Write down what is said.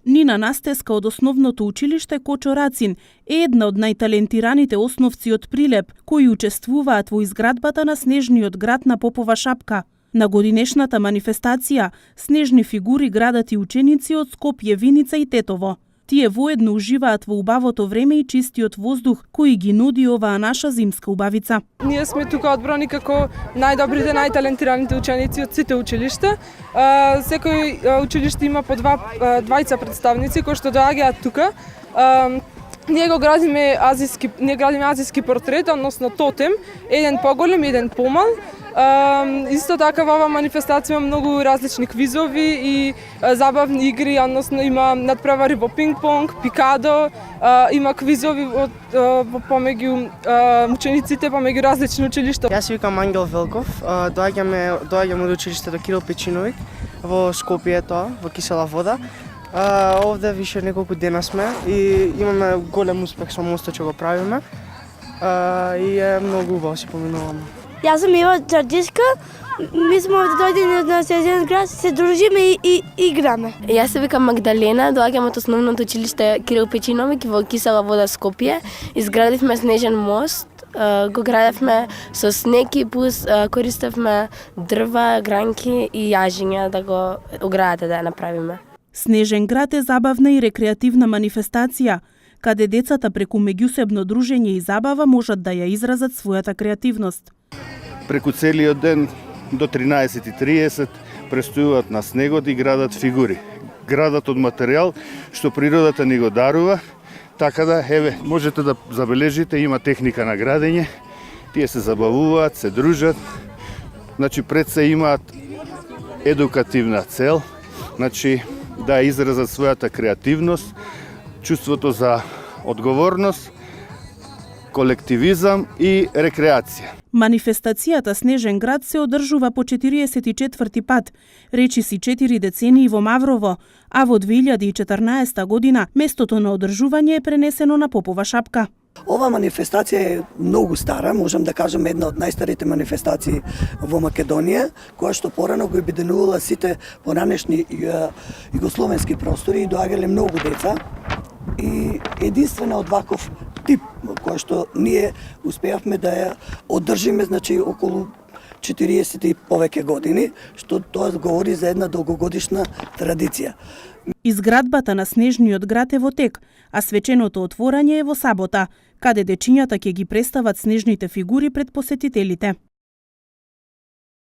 Нина Настеска од основното училиште Кочо Рацин е една од најталентираните основци од Прилеп, кои учествуваат во изградбата на снежниот град на Попова шапка. На годинешната манифестација снежни фигури градат и ученици од Скопје, Виница и Тетово. Тие воедно уживаат во убавото време и чистиот воздух кој ги нуди оваа наша зимска убавица. Ние сме тука одбрани како најдобрите, најталентираните ученици од сите училишта. Секој училиште има по двајца представници кои што доаѓаат тука. Ние градиме азиски портрет, односно тотем, еден поголем, еден помал. Исто така во оваа манифестација има многу различни квизови и забавни игри, односно има надпревари во пинг-понг, пикадо, има квизови помеѓу учениците, помеѓу различни училишта. Јас се викам Ангел Велков, доаѓам од училиштето Кирил Печиновик во Скопје, во Кисела вода. Овде више неколку дена сме и имаме голем успех со мостот што го правиме и е многу убаво си поминуваме. Јас сум Ева Джарджишка, ми сме овде дојдени на Снежен град, се дружиме и играме. Јас се викам Магдалена, доаѓам од основното училиште Кирил Печиновик во Кисела вода Скопје. Изградивме снежен мост, го градевме со снег и плюс користевме дрва, гранки и јажиња да го оградата да ја направиме. Снежен град е забавна и рекреативна манифестација, каде децата преку меѓусебно дружење и забава можат да ја изразат својата креативност. Преку целиот ден до 13:30 престојуваат на снегот и градат фигури. Градат од материјал што природата ни го дарува, така да можете да забележите, има техника на градење. Тие се забавуваат, се дружат. Значи пред се имаат едукативна цел, значи да изразат својата креативност, чувството за одговорност, колективизам и рекреација. Манифестацијата Снежен град се одржува по 44 пат, речиси 4 децении во Маврово, а во 2014 година местото на одржување е пренесено на Попова шапка. Ова манифестација е многу стара, можам да кажам една од најстарите манифестации во Македонија, која што порано го обединувала сите поранешни југословенски простори и доаѓале многу деца. И единствена од ваков тип, која што ние успеавме да ја одржиме, значи околу 40 и повеќе години, што тоа говори за една долгогодишна традиција. Изградбата на Снежниот град е во тек, а свеченото отворање е во сабота, каде дечињата ќе ги представат снежните фигури пред посетителите.